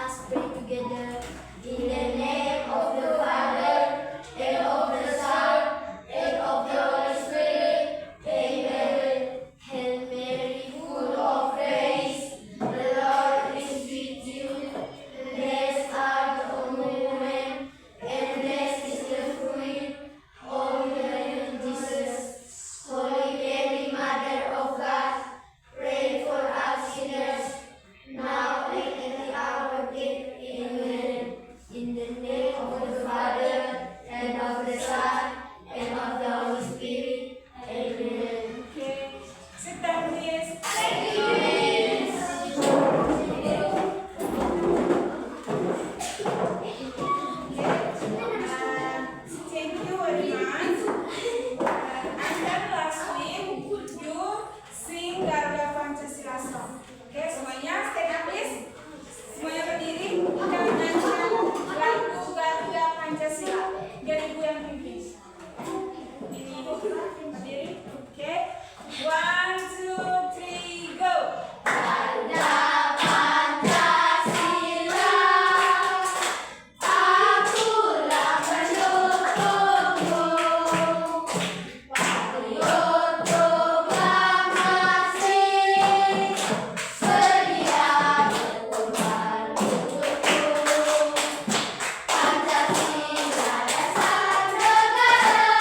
us pray together. In the name of the Father, and of the Son, and of the Holy Spirit. Amen. Hail Mary, full of grace, the Lord is with you. Blessed art thou among women, and blessed is the fruit of your womb, Jesus. Holy Mary, Mother of God, pray for us sinners, now and at the hour of death. Amen. In the name of the Father, and of the Son, and of the Holy Spirit. Amen. Okay. Sit down, please. Thank you, Miss. Thank you very much. And then last week you sing Garuda Pancasila song. Oke, semuanya stand up please. Semuanya berdiri. Kita nyanyikan lagu Garuda Pancasila. Biar ibu yang pimpin. Ini ibu berdiri. Oke. 1, 2, 3, go. Garuda Pancasila, akulah pendukungmu. Patriot proklamasi, sedia berkorban untukku. Pancasila dasar negara,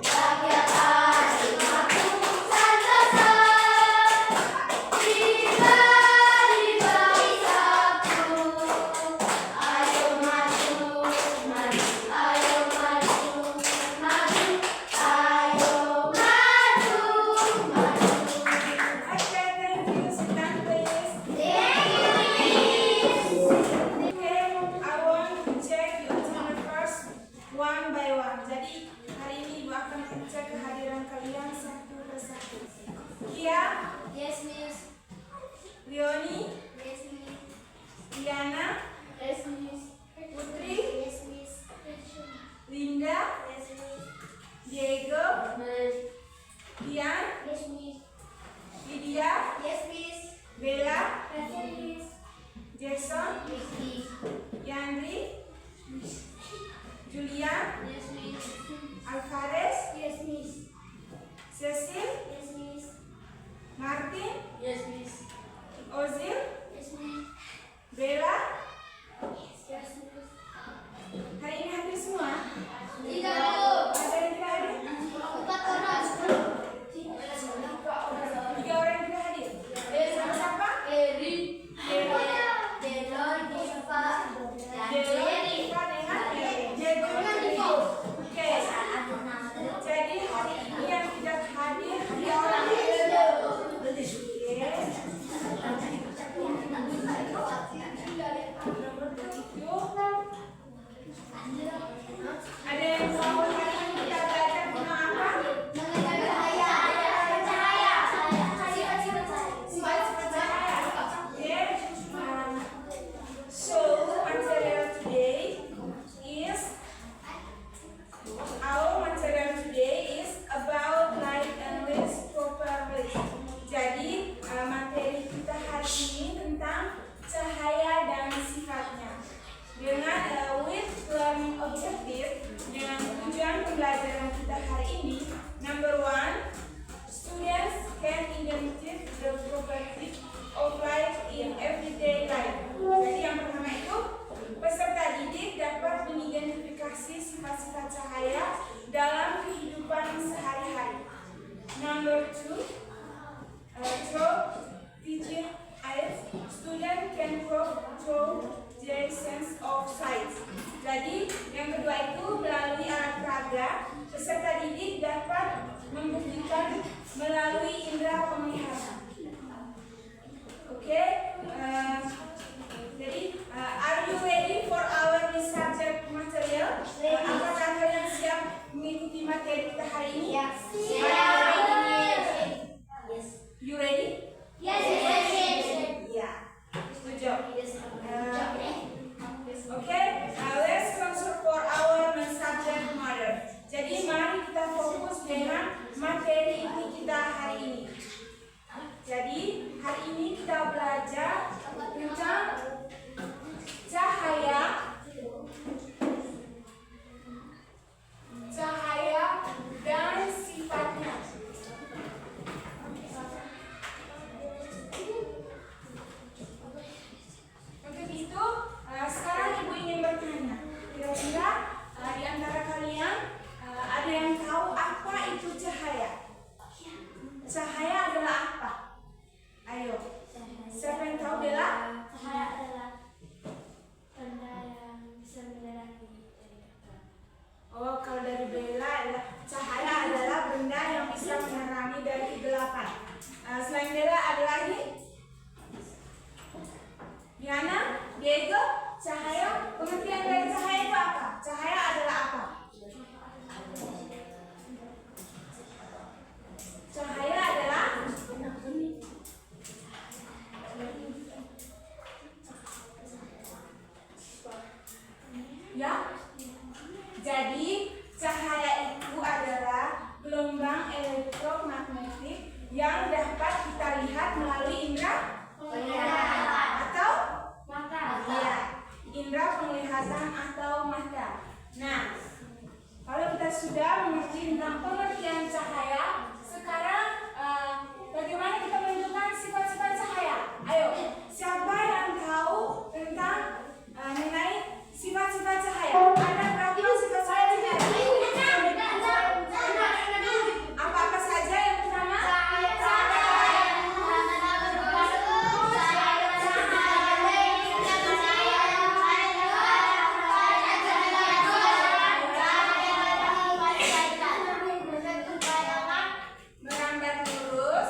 rakyat adil makmur sentosa. Tiba di bangsaku, ayo maju, maju, ayo maju, maju, ayo maju, maju. Okay, thank you. Sit down please. Thank you, Miss. Okay, I want to check your channel first one by one. Jadi hari ini Ibu akan mengecek kehadiran kalian satu persatu. Kia, Yes, Miss. Leoni, Yes, Miss. Diana, Yes, Miss. Putri, Yes, Miss. Linda, Yes, Miss. Diego, Dian, Yes, Miss. Lydia, Yes, Miss. Bella, Yes, Miss. Jackson, Yes, Miss. Yandri, Julian, Yes, Miss. Alvarez, Yes, Miss. Cecil, Yes, Miss. Martin, Yes, Miss. Ozil, Yes, Miss. Bella. Yes, Miss. Hari ini hadir semua? Tidak, Bu. Ada yang tidak hadir? 4 orang. 3 orang yang tidak hadir. Sama siapa? Eri. Eri. Delor, Diva, dan Diego, Jerry. Diva dengan Diego. Oke. Jadi hari ini yang tidak hadir 3 orang. Ada yang mau hari ini kita belajar tentang apa? Sifat-sifat cahaya. Oke. So material today is about light and light properly. Jadi materi kita hari ini tentang cahaya dan sifatnya. Dengan with learning objective, dengan tujuan pembelajaran kita hari ini, number 1, students can identify the property of light in everyday life. Jadi yang pertama itu, peserta didik dapat mengidentifikasi sifat-sifat cahaya dalam kehidupan sehari-hari. Number 2, through teaching eyes, student can through their sense of sight. Jadi yang kedua itu melalui alat peraga, peserta didik dapat membuktikan melalui indera penglihatan. Oke, jadi are you ready for our subject material? Apakah kalian siap mengikuti materi kita hari ini? Yes. You ready? Yes. Ya, setuju. Okay, let's consider for our main subject matter. Jadi mari kita fokus dengan materi inti kita hari ini. Jadi hari ini kita belajar tentang Rihanna, Diego, cahaya. Pengertian dari cahaya itu apa? Cahaya adalah apa? Cahaya adalah ya. Jadi cahaya itu adalah gelombang elektromagnetik yang dapat kita lihat melalui indera atau mata. Ya, indera penglihatan atau mata. Nah, kalau kita sudah mengerti tentang pengertian cahaya, sekarang bagaimana kita menentukan sifat-sifat cahaya? Ayo, siapa yang tahu tentang mengenai sifat-sifat cahaya? Ada berapa sifat cahaya? Apa-apa saja yang pertama? Merambat lurus,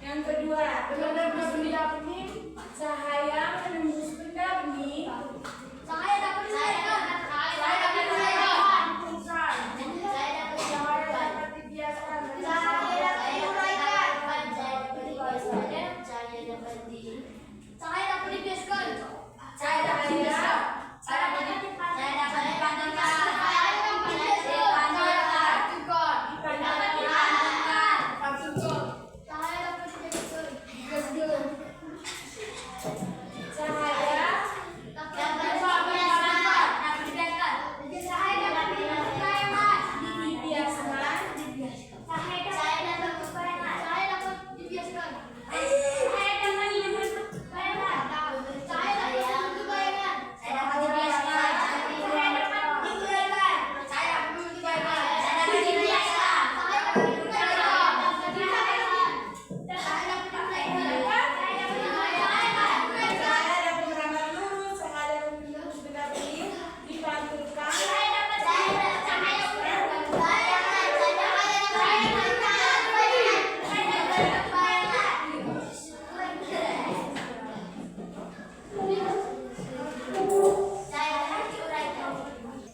yang kedua, cahaya menembus benda bening. Cahaya dapat dibiaskan.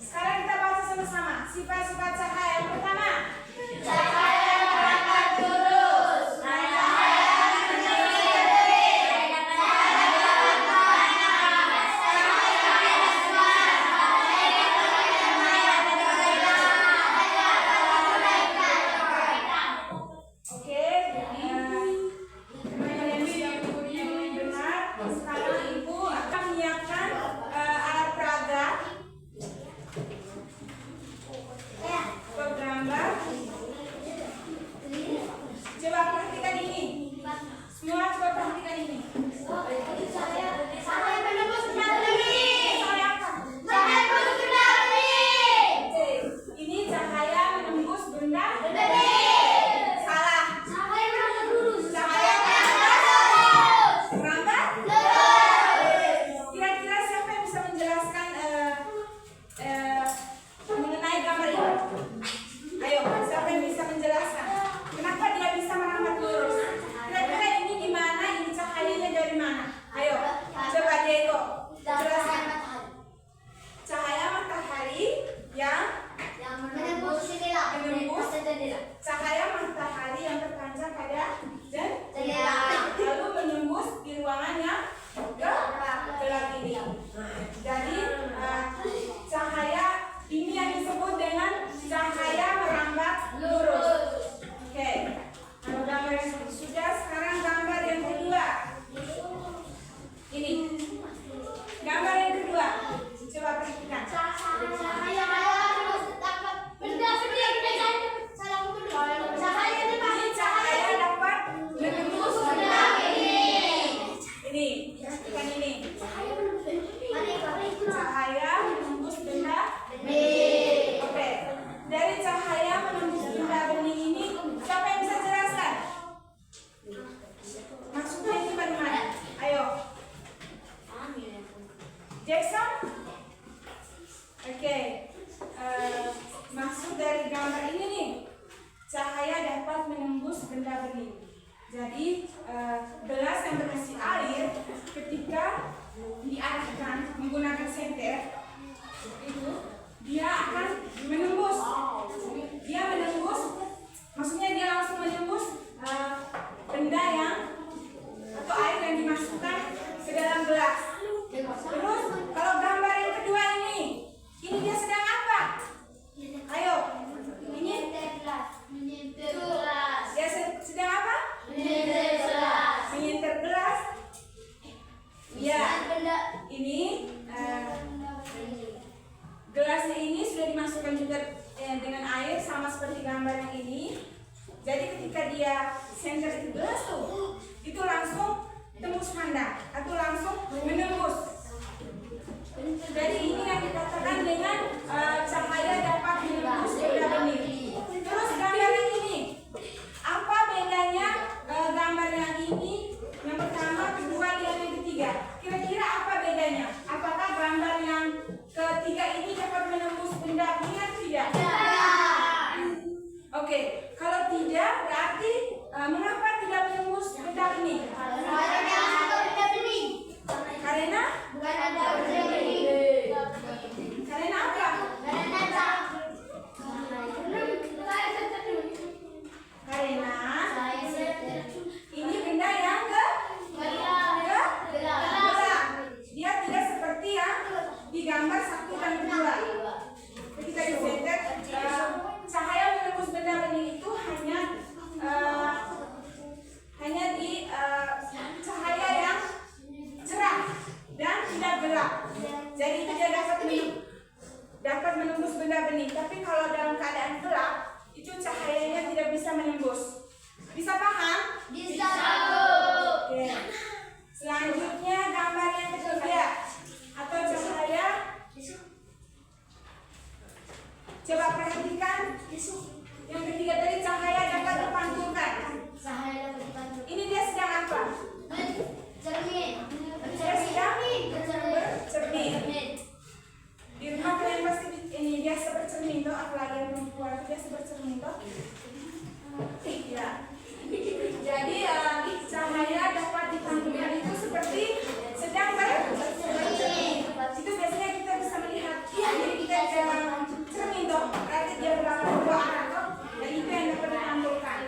Sekarang kita baca sama-sama sifat-sifat cahaya. Yang pertama, cahaya merambat lurus, cahaya menyinari, cahaya panas, cahaya Oke, teman-teman yang benar. Sekarang Ibu akan menyiapkan alat peraga. Gambar. Coba perhatikan ini. Semua coba perhatikan ini. Cahaya menembus benda bening. Cahaya apa? Cahaya menembus benda bening. Ini cahaya menembus benda bening. Salah. Cahaya merambat lurus. Cahaya merambat lurus. Kira-kira siapa yang bisa menjelaskan mengenai gambar ini? Ayo, siapa yang bisa menjelaskan? Kenapa dia bisa merambat lurus? Kira-kira ini di mana ini cahayanya gelas yang berisi air ketika diarahkan menggunakan senter itu dia akan menembus. Dia menembus, maksudnya dia langsung menembus benda yang atau air yang dimasukkan ke dalam gelas. Terus kalau gambar yang kedua ini dia sedang apa? Ayo, ini dia sedang apa? Menyentuh gelas. Ya, ini gelasnya ini sudah dimasukkan juga dengan air sama seperti gambar yang ini. Jadi ketika dia senter itu gelas tuh, itu langsung tembus pandang atau langsung menembus. Jadi ini yang dikatakan dengan cahaya dapat menembus benda bening. Terus gambar yang ini, apa bedanya gambar yang ini? Yang pertama, kedua, dan yang ketiga. Kira-kira apa bedanya? Apakah gambar yang ketiga ini dapat menembus benda bening atau tidak? Oke, kalau tidak berarti mengapa tidak menembus benda bening? Karena karena apa? Karena ini benda yang gelap. Dia tidak seperti yang digambar 1 dan 2. Ketika disenter, cahaya menembus benda bening itu hanya di cahaya yang cerah dan tidak gelap. Jadi tidak dapat menembus benda bening. Tapi kalau dalam keadaan gelap, itu cahayanya tidak bisa menembus. Bisa paham? Bisa. Oke. Selanjutnya gambar yang ketiga atau cahaya. Coba perhatikan. Yang ketiga tadi cahaya dapat dipantulkan. Ini dia sedang apa? Dia sedang bercermin. Di rumah kalian pasti ini biasa bercermin toh, apalagi yang perempuan biasa bercermin toh. Ya. Jadi cahaya dapat dipantulkan itu seperti sedang bercermin. Itu biasanya kita bisa melihat. Jadi kita jangan cermin toh, berarti dia berlaku dua arah toh. Dan itu yang dapat dipantulkan.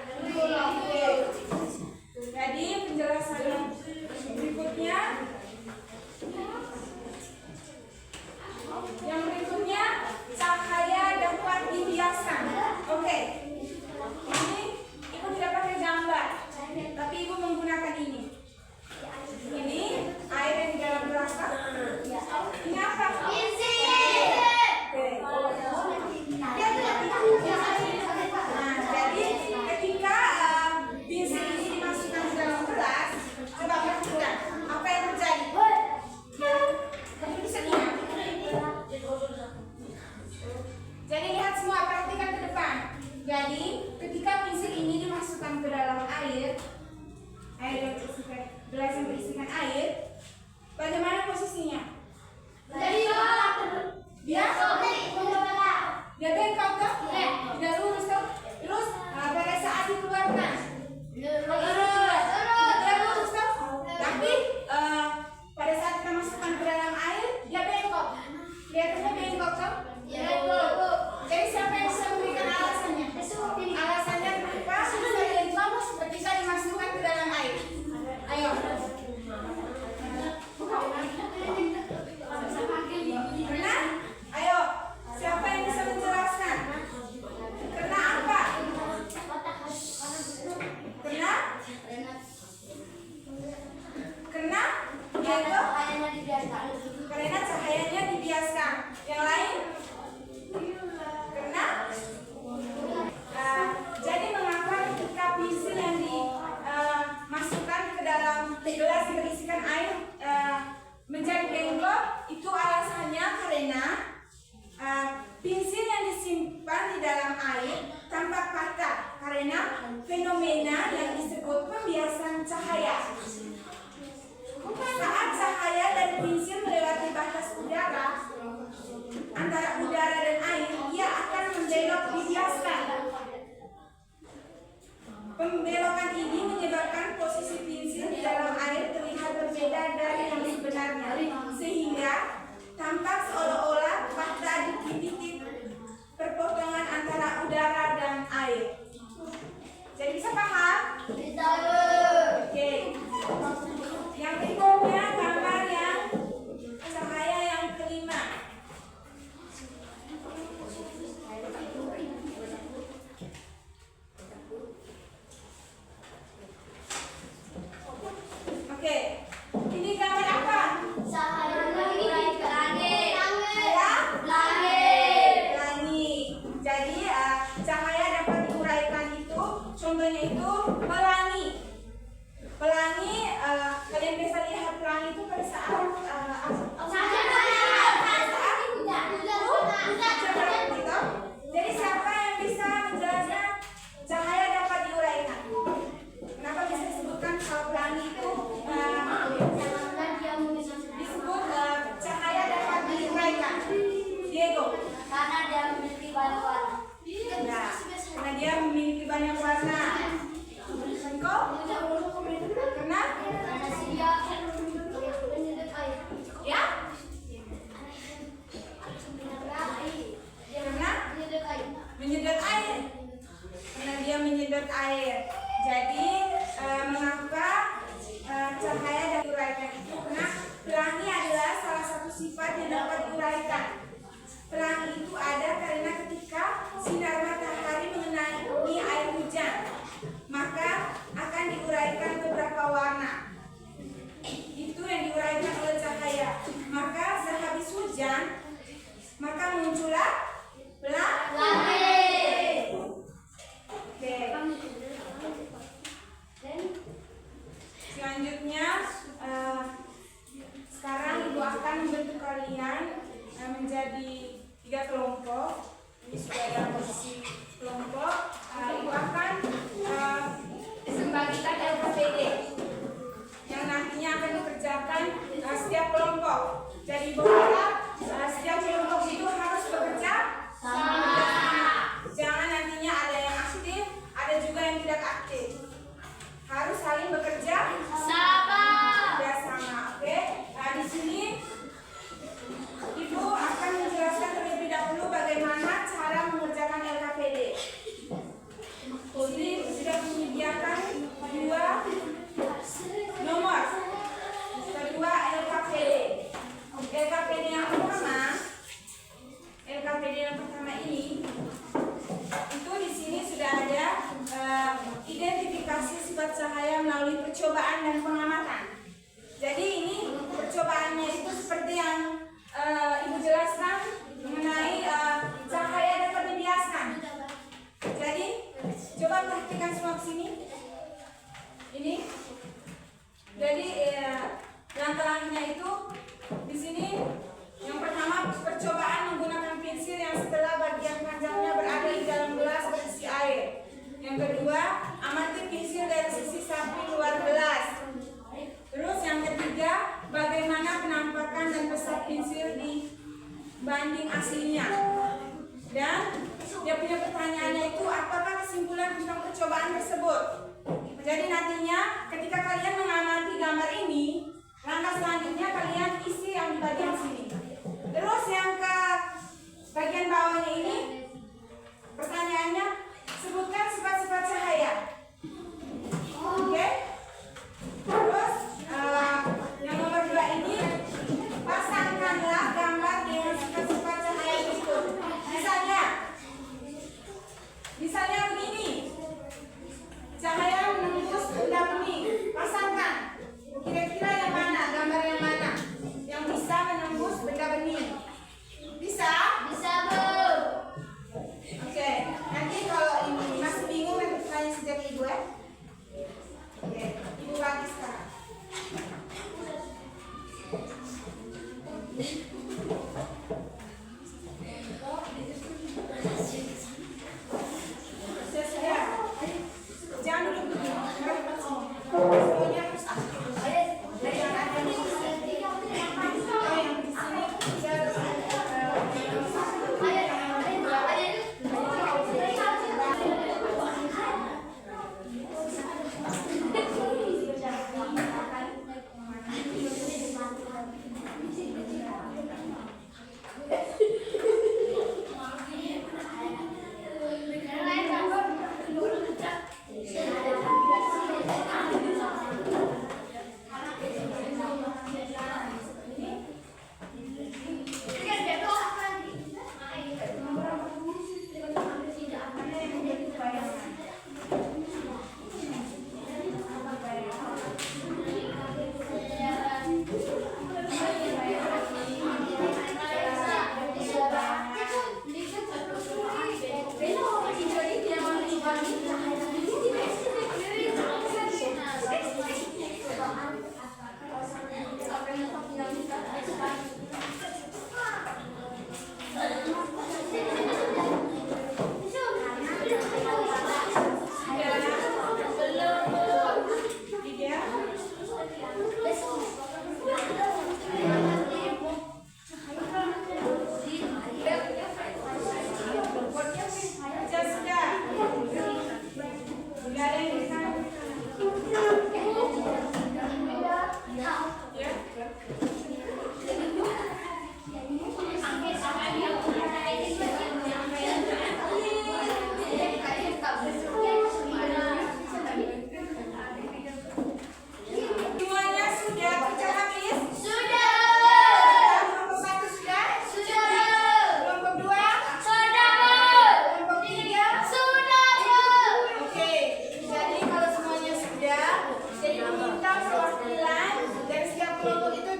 Jadi penjelasan yang berikutnya. Yang berikutnya, cahaya dapat dibiaskan. Oke. Ini ibu tidak pakai gambar, tapi ibu menggunakan ini. Ini air yang di dalam gelas. Ini apa? Nah, jadi ketika pinsil ini dimasukkan ke dalam gelas, coba perhatikan apa yang terjadi. Kamu bisa lihat. Jadi lihat semua, perhatikan ke depan. Jadi ketika pinsil ini dimasukkan ke dalam air yang berisikan gelas yang berisikan air, bagaimana posisinya? Dia bengkok kan? Tidak lurus kan? Terus pada saat dikeluarkan, dia lurus kan? Tapi pada saat kita masukkan ke dalam air, dia bengkok. Kelihatannya bengkok kan? Jadi siapa yang bisa memberikan alasannya? Alasannya kenapa ketika dimasukkan ke dalam air? Ayo. Karena? Ayo. Siapa yang bisa menjelaskan? Karena apa? Karena karena cahayanya dibiaskan. Yang lain? Karena jadi mengapa ketika pinsil yang dimasukkan ke dalam gelas yang berisikan air menjadi bengkok, itu alasannya karena pinsil yang disimpan di dalam air tampak patah karena fenomena yang disebut pembiasan cahaya. Saat cahaya dari pinsil melewati batas udara antara udara dan air, ia akan membelok dibiaskan. Pembelokan ini menyebabkan posisi pinsil kalian biasa lihat pelangi itu pada saat jadi siapa yang bisa menjelaskan cahaya dapat diuraikan? Kenapa bisa disebutkan kalau pelangi itu disebut cahaya dapat diuraikan? Diego. Karena dia memiliki banyak warna. Nah, karena dia memiliki banyak warna. Engkau? Karena? Karena dia menyedot air. Ya? Karena menyedot air. Menyedot air. Karena dia menyedot air. Jadi mengapa cahaya dapat diuraikan itu? Karena pelangi adalah salah satu sifat yang dapat diuraikan. Pelangi itu ada karena ketika sinar matahari mengenai air hujan, maka akan diuraikan beberapa warna. Itu yang diuraikan oleh cahaya. Maka sehabis hujan, maka muncullah pelangi. Oke. Selanjutnya, sekarang Ibu akan membentuk kalian menjadi 3 kelompok. Ini sudah dalam posisi kelompok. Ibu akan membagikan LKPD yang nantinya akan dikerjakan setiap kelompok. Jadi Ibu harap setiap kelompok itu harus bekerja sama. Jangan nantinya ada yang aktif, ada juga yang tidak aktif. Harus saling bekerja Sama. oke? Nah, di sini Ibu akan menjelaskan terlebih dahulu bagaimana cara mengerjakan LKPD. Jadi sudah menyediakan 2 nomor, kedua LKPD. LKPD yang pertama ini itu di sini sudah ada identifikasi sifat cahaya melalui percobaan dan pengamatan. Jadi ini percobaannya itu seperti yang Ibu jelaskan mengenai cahaya dapat dibiaskan. Jadi coba perhatikan semua ke sini. Ini. Jadi langkah-langkahnya itu di sini. Yang pertama percobaan menggunakan pensil yang setelah bagian panjangnya berada di dalam gelas berisi air. Yang kedua, amati pensil dari sisi samping luar gelas. Terus yang ketiga, bagaimana penampakan dan pesat pensil dibanding aslinya. Dan dia punya pertanyaannya itu, apakah kesimpulan tentang percobaan tersebut? Jadi nantinya ketika kalian mengamati gambar ini, langkah selanjutnya kalian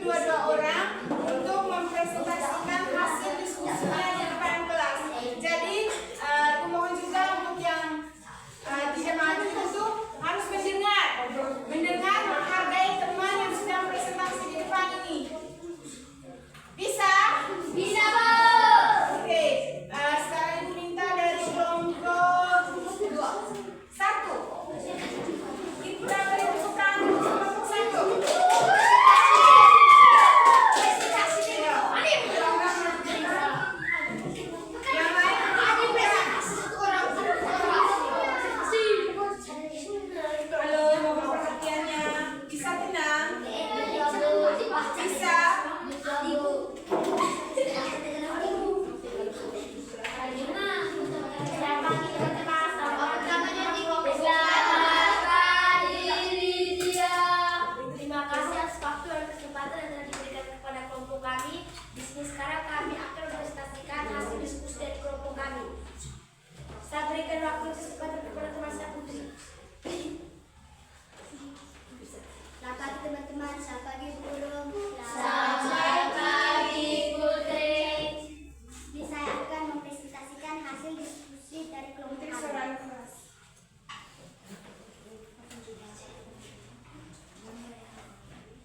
dua-dua orang untuk mempresentasikan hasil diskusinya di depan kelas. Jadi aku mohon juga untuk yang tidak maju itu harus mendengar, menghargai teman yang sedang presentasi di depan ini. Bisa? Bisa, Bu. Oke, sekarang Ibu minta dari kelompok 1. Kita beri tepuk tangan untuk kelompok 1. Yang lain halo, mohon perhatiannya. Bisa tenang? Bisa? Terima kasih atas waktu dan kesempatan yang telah diberikan kepada kelompok kami. Di sini sekarang kami akan mempresentasikan hasil diskusi dari kelompok kami. Saya berikan waktu kesempatan kepada teman saya Putri. Selamat pagi teman-teman, selamat pagi guru. Selamat pagi Putri. Ini saya akan mempresentasikan hasil diskusi dari kelompok kami.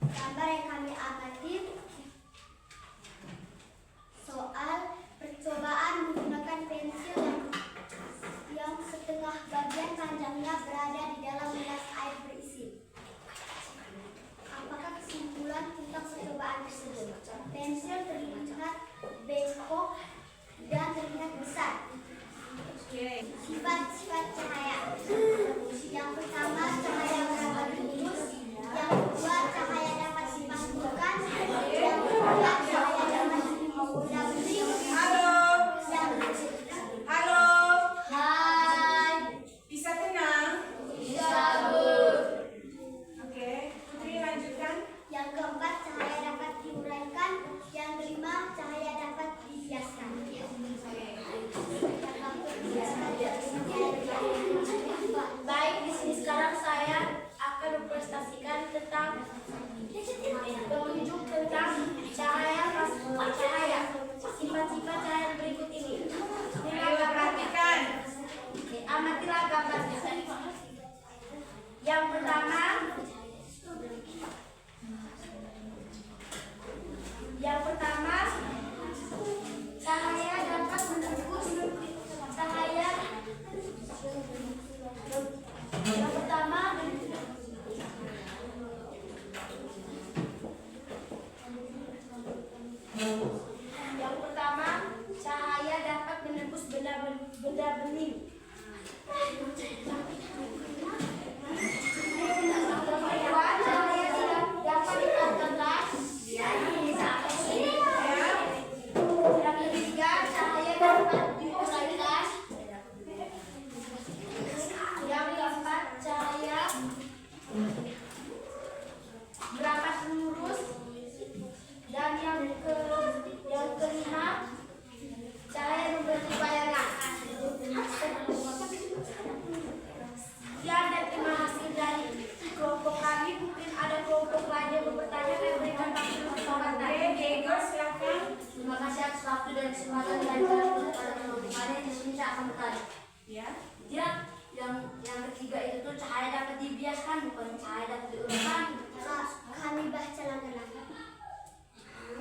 Gambar yang kami amati soal percobaan menggunakan pensil yang setengah bagian panjangnya berada di dalam gelas air berisi. Apakah kesimpulan tentang percobaan tersebut? Pensil terlihat bengkok dan terlihat besar. Sifat-sifat cahaya. Yang pertama, cahaya berambut lurus. Yang kedua, cahaya dapat dimantulkan. Yang ketiga, cahaya dapat dimantulkan. Halo. Hai. Bisa tenang? Bisa, Bu. Oke, Putri lanjutkan. Yang keempat, cahaya dapat diuraikan. Yang kelima, cahaya dapat dibiaskan. Baik, di sini sekarang saya akan mempresentasikan tentang penunjuk tentang cahaya. Sifat-sifat cahaya berikut ini. Ayo perhatikan. Amatilah gambarnya. Yang pertama, cahaya dapat menembus cahaya. Yang pertama, cahaya dapat menembus benda bening. Yang kedua, cahaya tidak dapat dipantulkan. Yang ketiga, cahaya dapat diuraikan. Yang keempat, cahaya berapat lurus. Dan yang kelima, cahaya membentuk bayangan. Sekian dan terima kasih dari kelompok kami. Mungkin ada kelompok lain yang bertanya dan berikan waktu kesempatan. Oke, Diego silakan. Terima kasih atas waktu dan kesempatan belajar kepada kelompok kalian. Di sini saya akan bertanya. Ya. Ya, yang ketiga itu tuh cahaya dapat dibiaskan, bukan cahaya dapat diuraikan. Kami baca langkah-langkah.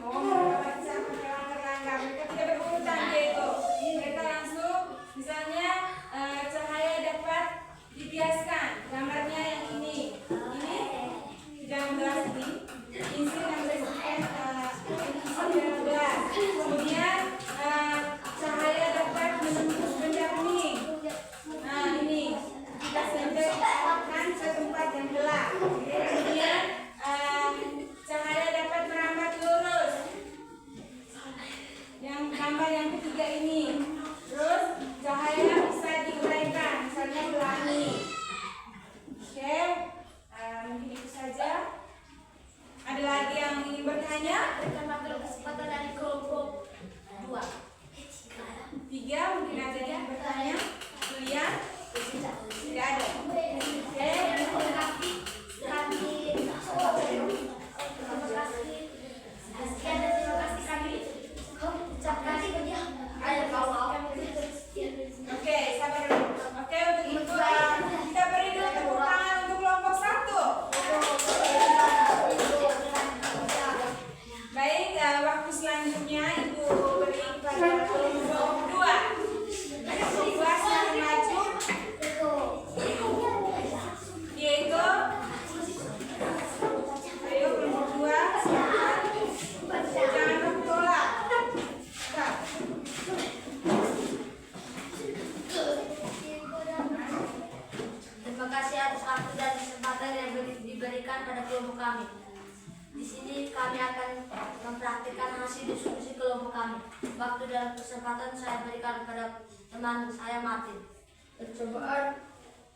Oh, baca langkah-langkah. Mereka tidak berurutan, Diego. Mereka langsung, misalnya cahaya dapat dibiaskan. Gambarnya yang ini. Ini di dalam gelas ini. Isi yang berisikan dalam gelas. Kemudian cahaya dapat menembus benda bening. Nah, ini kita sampai arahkan ke tempat yang gelap. Kemudian cahaya dapat merambat lurus. Yang gambar yang ketiga ini. Terus cahaya bisa diuraikan, misalnya pelangi. Oke, mungkin itu saja. Ada lagi yang ingin bertanya? Berikan waktu kesempatan dari kelompok 2. 3, mungkin ada yang bertanya? Julian? Tidak ada. Oke. Terima kasih pada kelompok kami. Di sini kami akan mempraktikkan hasil diskusi kelompok kami. Waktu dan kesempatan saya berikan kepada teman saya Martin. Percobaan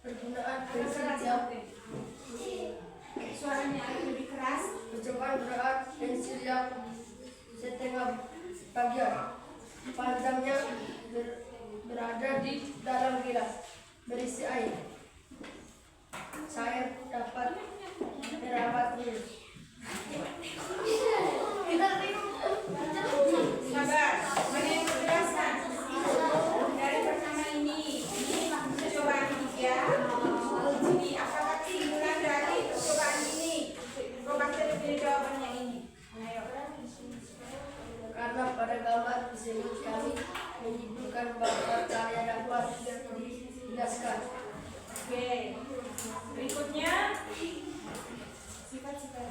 penggunaan pensil yang Suaranya agak lebih keras. percobaan penggunaan pensil yang setengah bagian panjangnya berada di dalam gelas berisi air. Saya dapat merawat tulis. Sabar, mana yang menjelaskan? Dari pertama ini percobaan 3. Jadi apakah kesimpulan dari percobaan ini? Coba kita pilih jawabannya ini. Ayo. Karena pada gambar tersebut kami menyebutkan bahwa saya dapat dijelaskan. Oke. Berikutnya sifat-sifat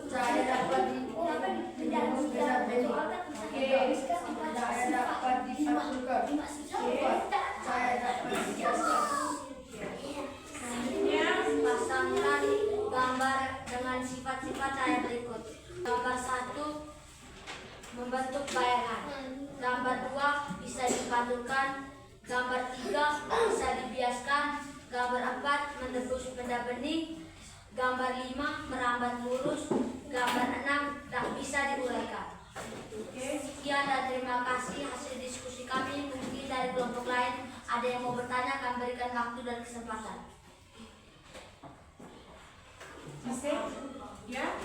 Saya dapat saya dapat dipatukan. Saya dapat dijelaskan. Pasangkan gambar dengan sifat-sifat saya berikut. Gambar 1 membentuk bayangan. Gambar 2 bisa dipantulkan. Gambar 3 bisa dibiaskan. Gambar 4 menembus benda bening. Gambar 5 merambat lurus. Gambar 6 tak bisa diuraikan. Sekian dan terima kasih hasil diskusi kami. Mungkin dari kelompok lain ada yang mau bertanya, akan berikan waktu dan kesempatan. Masih? Ya?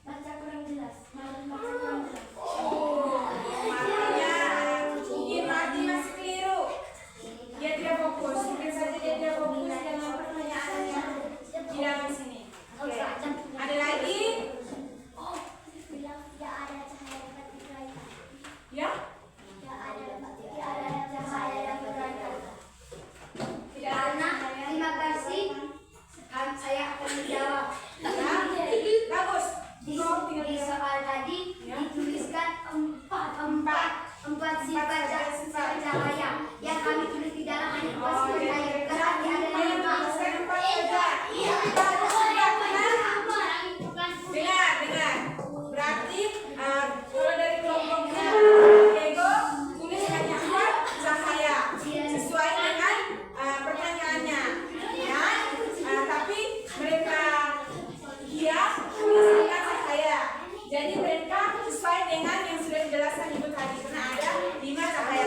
Baca kurang jelas. Makanya mungkin Mati masih keliru. Dia tidak fokus. Mungkin saja dia tidak fokus dengan pertanyaannya di dalam sini. Oke. Ada lagi? Ya? Karena terima kasih, saya akan menjawab. Bagus. Di soal tadi dituliskan empat sifat cahaya yang kami tulis di dalam hanya 4 sifat cahaya. Berarti ada 5. Dengar. Berarti kalau dari kelompoknya Diego tulis hanya 4 cahaya sesuai dengan pertanyaannya. Ya, tapi mereka tulis dengan cahaya. Jadi mereka sesuai dengan yang sudah dijelaskan Ibu tadi karena ada 5 cahaya.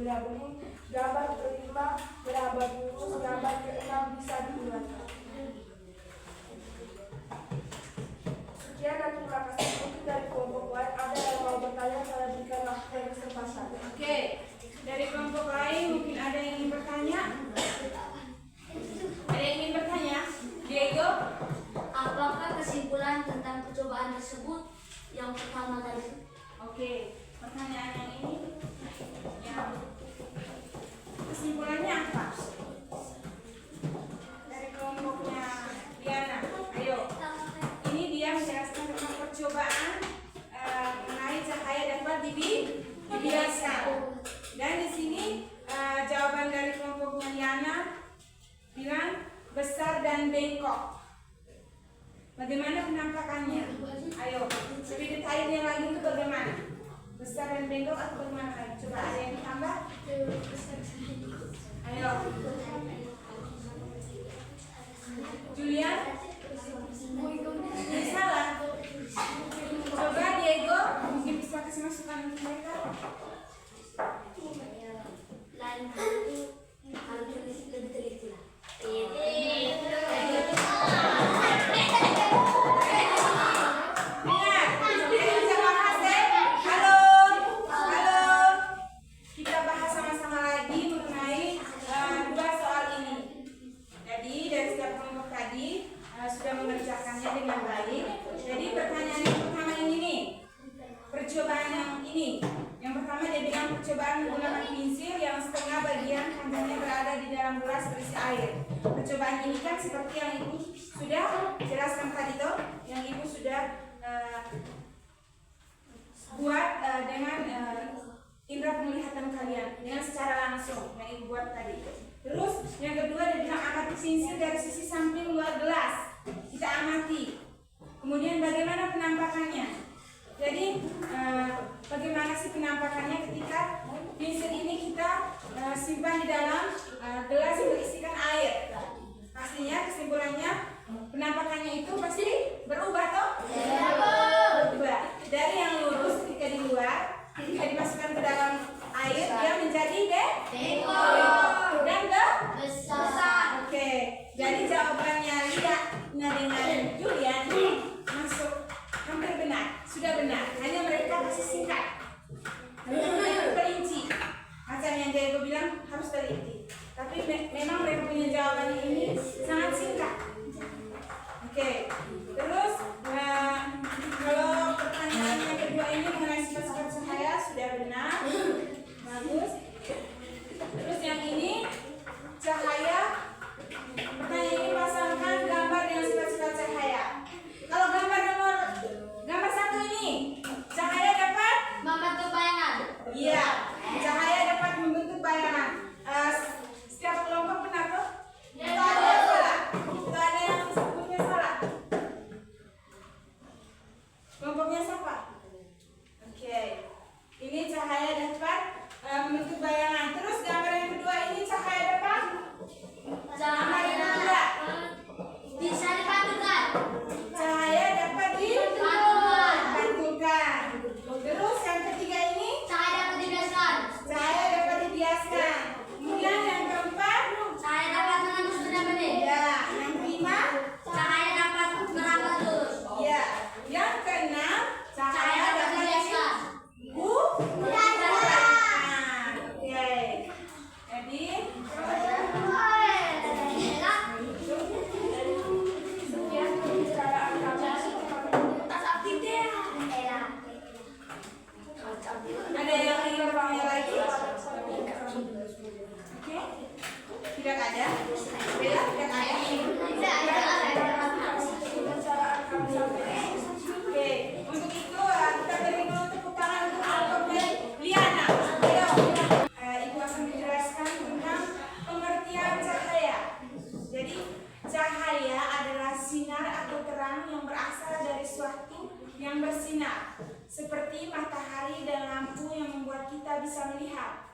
benda bening. Gambar kelima berabad lurus, gambar keenam bisa digunakan. Sekian dan terima kasih. Mungkin dari kelompok lain ada yang mau bertanya, saya berikan waktu kesempatan. Oke, dari kelompok lain mungkin ada yang ingin bertanya. Ada yang ingin bertanya? Diego? Apakah kesimpulan tentang percobaan tersebut yang pertama tadi? Oke, pertanyaan yang ini. Ya. Kesimpulannya apa? Dari kelompoknya Diana, ayo. Ini dia menjelaskan tentang percobaan mengenai cahaya dapat dibiaskan. Dan di sini jawaban dari kelompoknya Diana bilang besar dan bengkok. Bagaimana penampakannya? Ayo, lebih detailnya lagi itu bagaimana? Besar dan bengkok atau bagaimana lagi? Coba ada yang ditambah? Ayo. Julian? Ini salah. Coba Diego, mungkin bisa kasih masukan untuk mereka. Lain harus lebih teliti lah. Kita bahas sama-sama lagi mengenai dua soal ini. Jadi dari setiap kelompok tadi sudah mengerjakannya dengan baik. Jadi pertanyaan yang pertama ini nih, percobaan yang ini. Yang pertama dia bilang percobaan menggunakan pinsir yang setengah bagian panjangnya berada di dalam gelas berisi air. Percobaan ini kan seperti yang ibu sudah jelaskan tadi tuh, yang ibu sudah buat dengan indera penglihatan kalian dengan secara langsung yang ibu buat tadi. Terus yang kedua dia bilang amati pinsir dari sisi samping luar gelas. Kita amati. Kemudian bagaimana penampakannya? Jadi bagaimana sih penampakannya ketika pinsir ini kita simpan di dalam gelas yang berisikan air? Pastinya kesimpulannya penampakannya itu pasti berubah toh? Berubah. Dari yang lurus ketika di luar, ketika dimasukkan ke dalam air dia menjadi bengkok dan besar. Oke. Jadi jawabannya Lia dengan Julian masuk hampir benar, sudah benar. Hanya mereka masih singkat. Harus perinci. Macam yang Diego bilang harus teliti. Tapi memang mereka punya jawaban ini sangat singkat. Oke. Terus kalau pertanyaan yang kedua ini mengenai sifat-sifat cahaya sudah benar, bagus. Terus yang ini cahaya. Pertanyaan ini pasangkan gambar dengan sifat-sifat cahaya. Kalau gambar satu ini, cahaya dapat Membentuk bayangan. iya, cahaya dapat membentuk bayangan. Setiap kelompok benar tuh? Tidak ada yang salah. Tidak ada yang sebutnya salah. Kelompoknya siapa? Oke. Ini cahaya dapat membentuk bayangan. Terus gambar yang kedua ini cahaya dapat Cahaya bisa dipantulkan. cahaya dapat dipantulkan. Terus yang ketiga ini Cahaya dapat dibiaskan. cahaya dapat dibiaskan. Kemudian yang keempat Cahaya dapat menembus benda-benda. ya, yang kelima Cahaya dapat merambat lurus. ya, yang keenam Cahaya dapat dibiaskan. Nah, oke. Jadi sekian pembicaraan kami. Ada yang ingin bertanya lagi? Oke. Tidak ada? Bella, tidak ada? Pembicaraan kami sampai. Oke, untuk itu kita beri dulu tepuk tangan untuk kelompoknya Liana. Ayo, Ibu akan menjelaskan tentang pengertian cahaya. Jadi, cahaya adalah sinar atau terang yang berasal dari suatu yang bersinar, seperti matahari dan lampu yang membuat kita bisa melihat.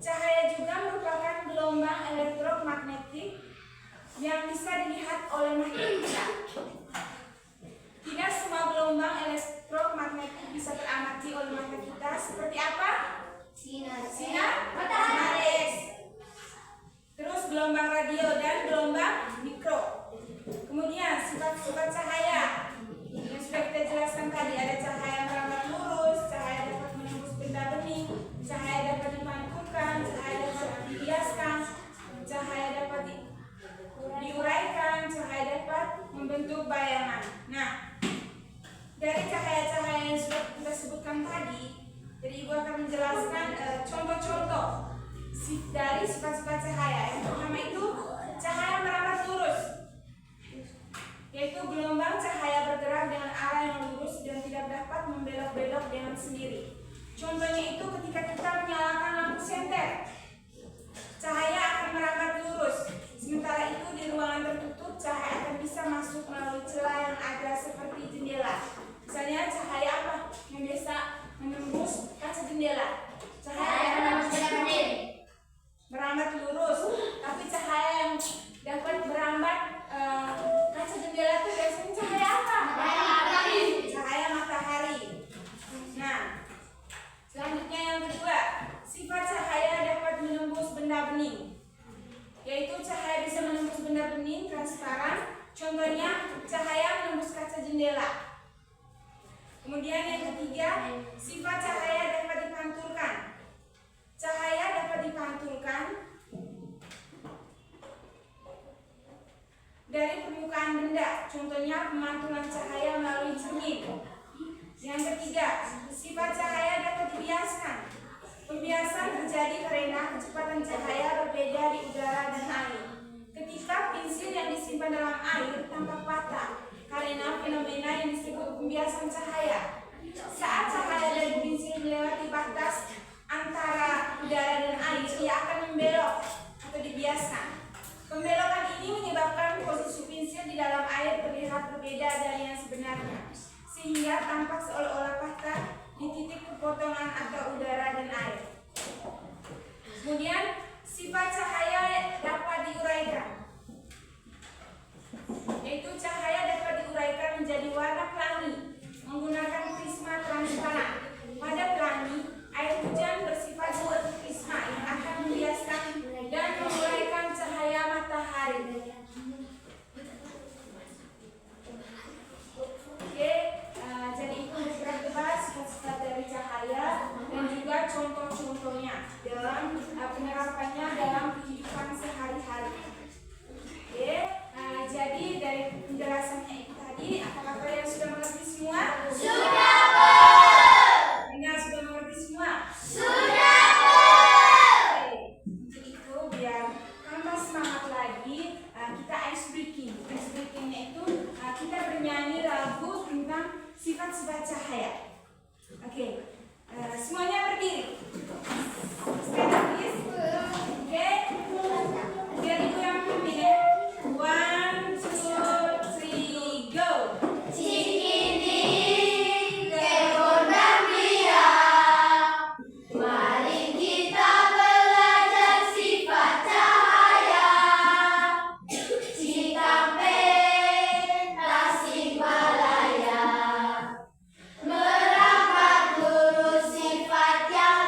Cahaya juga merupakan gelombang elektromagnetik yang bisa dilihat oleh mata kita. Tidak semua gelombang elektromagnetik bisa teramati oleh mata kita. Seperti apa? Sinar. Sinar bayangan. Nah, dari cahaya-cahaya yang sudah kita sebutkan tadi, jadi Ibu akan menjelaskan contoh-contoh dari sifat-sifat cahaya. Yang pertama itu cahaya merambat lurus, yaitu gelombang cahaya bergerak dengan arah yang lurus dan tidak dapat membelok-belok dengan sendiri. Contohnya itu ketika kita menyalakan lampu senter, cahaya akan merambat lurus. Sementara itu di ruangan tertutup, cahaya akan bisa masuk melalui celah yang ada seperti jendela. Misalnya cahaya apa yang biasa menembus kaca jendela? Cahaya merambat lurus. Tapi cahaya yang dapat merambat kaca jendela itu biasanya cahaya apa? Cahaya matahari. Nah, selanjutnya yang kedua, sifat cahaya dapat menembus benda bening, yaitu cahaya bisa menembus benda bening transparan. Contohnya cahaya menembus kaca jendela. Kemudian yang ketiga, sifat cahaya dapat dipantulkan. Cahaya dapat dipantulkan dari permukaan benda. Contohnya pemantulan cahaya melalui cermin. Yang ketiga, sifat cahaya dapat dibiaskan. Pembiasan terjadi karena kecepatan cahaya berbeda di udara dan air. Ketika pensil yang disimpan dalam air tampak patah karena fenomena yang disebut pembiasan cahaya. Saat cahaya dari pensil melewati batas antara udara dan air, ia akan membelok atau dibiaskan. Pembelokan ini menyebabkan posisi pensil di dalam air terlihat berbeda dari yang sebenarnya, sehingga tampak seolah-olah patah di titik kepotongan atau udara dan air. Kemudian sifat cahaya dapat diuraikan, yaitu cahaya dapat diuraikan menjadi warna pelangi menggunakan prisma transparan. Pada pelangi, air hujan bersifat seperti prisma yang akan membiaskan dan menguraikan cahaya matahari. Jadi itu beberapa sifat-sifat dari cahaya dan juga contoh-contohnya dalam penerapannya dalam kehidupan sehari-hari. Jadi dari penjelasannya itu tadi, apakah kalian sudah mengerti semua? Sudah, Bu. Anda sudah mengerti semua? Sudah, Bu. Oke, untuk itu biar tambah semangat lagi, kita ice breaking. Ice breakingnya itu kita bernyanyi lagu tentang sifat-sifat cahaya. Oke, semuanya berdiri. Stand up, please. Oke, biar ibu yang pimpin ya. 1, 2, 3, go. Cikini kebun dan biak, mari kita belajar sifat cahaya. Cikampek, Tasikmalaya, merambat lurus sifat yang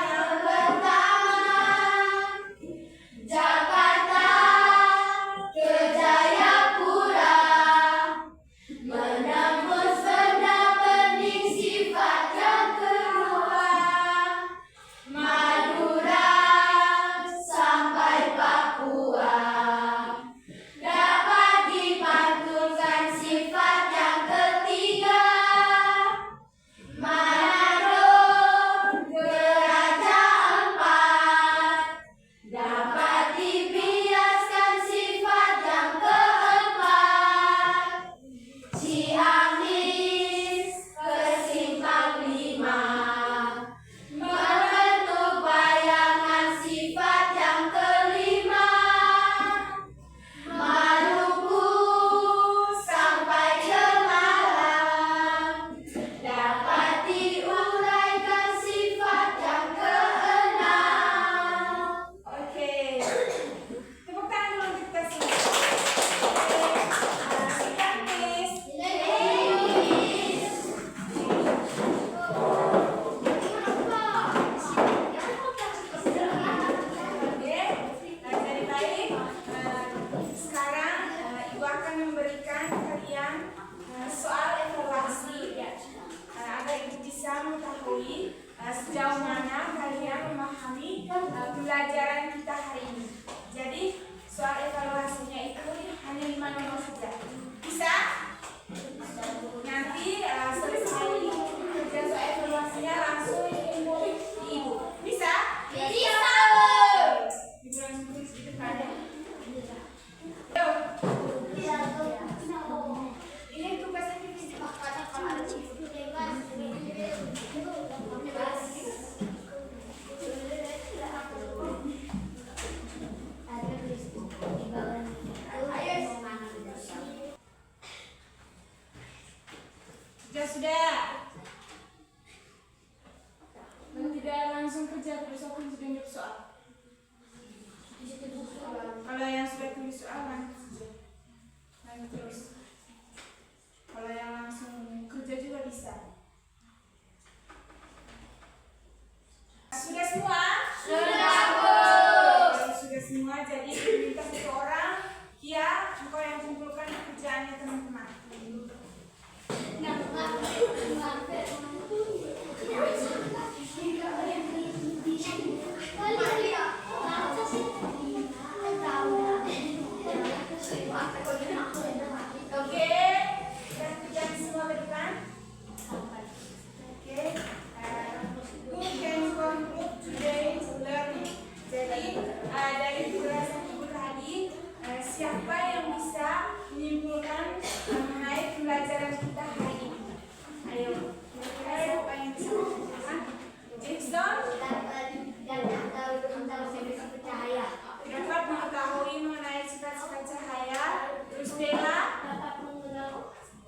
Sudah. Dan tidak langsung kerja terus aku sudah jawab soal. Kalau yang sudah tulis soal lanjut saja. Lanjut terus. Kalau yang langsung kerja juga bisa. Sudah semua? Sudah, Bu. Kalau sudah semua, jadi minta satu orang. Kia, engkau yang kumpulkan pekerjaannya teman-teman. Oke, kita kerjakan semua ke depan. Oke, who can conclude today's learning? Jadi dari penjelasan ibu tadi, siapa yang bisa menyimpulkan mengenai pembelajaran kita hari ini? Ayo, kira-kira siapa yang bisa menyimpulkan? Jackson dapat mengetahui mengenai sifat-sifat cahaya. Terus Bella dapat mengenal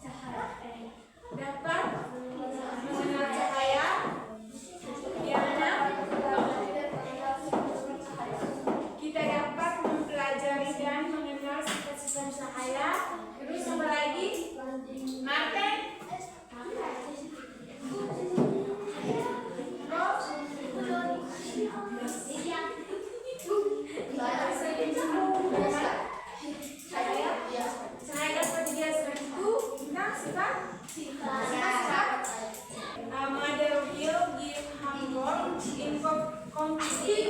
cahaya. Diana, kita dapat mempelajari dan mengenal sifat-sifat cahaya. Terus apa lagi? Martin, cahaya dapat dijelaskan itu tentang sifat. Mother will give homework in completing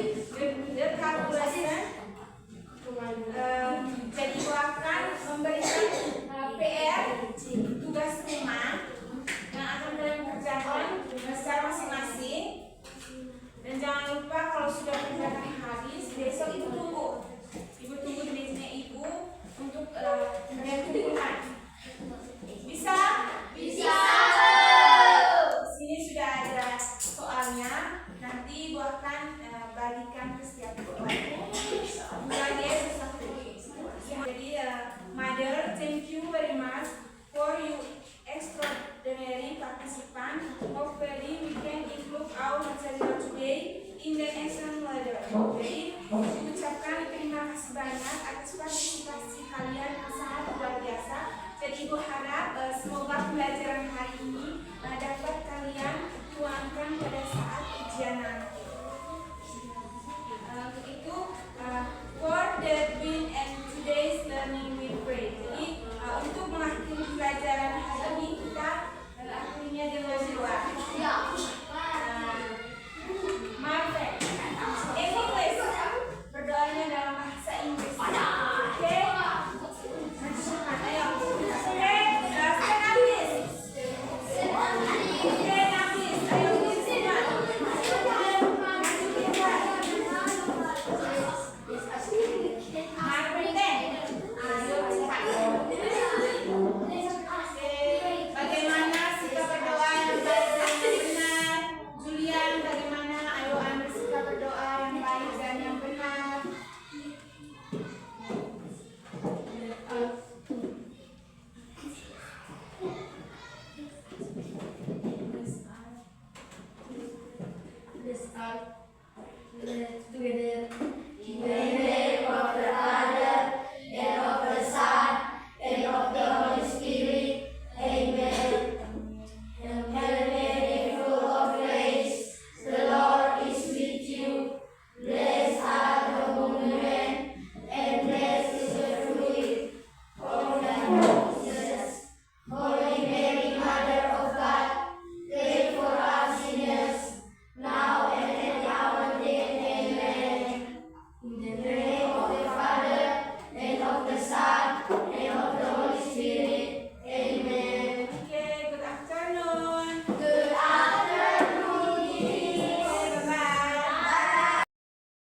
the calculation. Jadi aku akan memberikan PR, tugas rumah yang akan kalian kerjakan secara masing-masing. Dan jangan lupa kalau sudah kerjakan habis, besok ibu tunggu di meja ibu untuk kalian kumpulkan. Bisa? Bisa. Di sini sudah ada soalnya. Nanti ibu akan bagikan ke setiap keluarga. Mulai satu. Jadi, Mother, thank you very much for your extraordinary participation. Hopefully, we can improve our material today in the next level. Jadi, ucapkan terima kasih banyak atas partisipasi kalian yang sangat luar biasa. Jadi, ibu harap semoga pembelajaran hari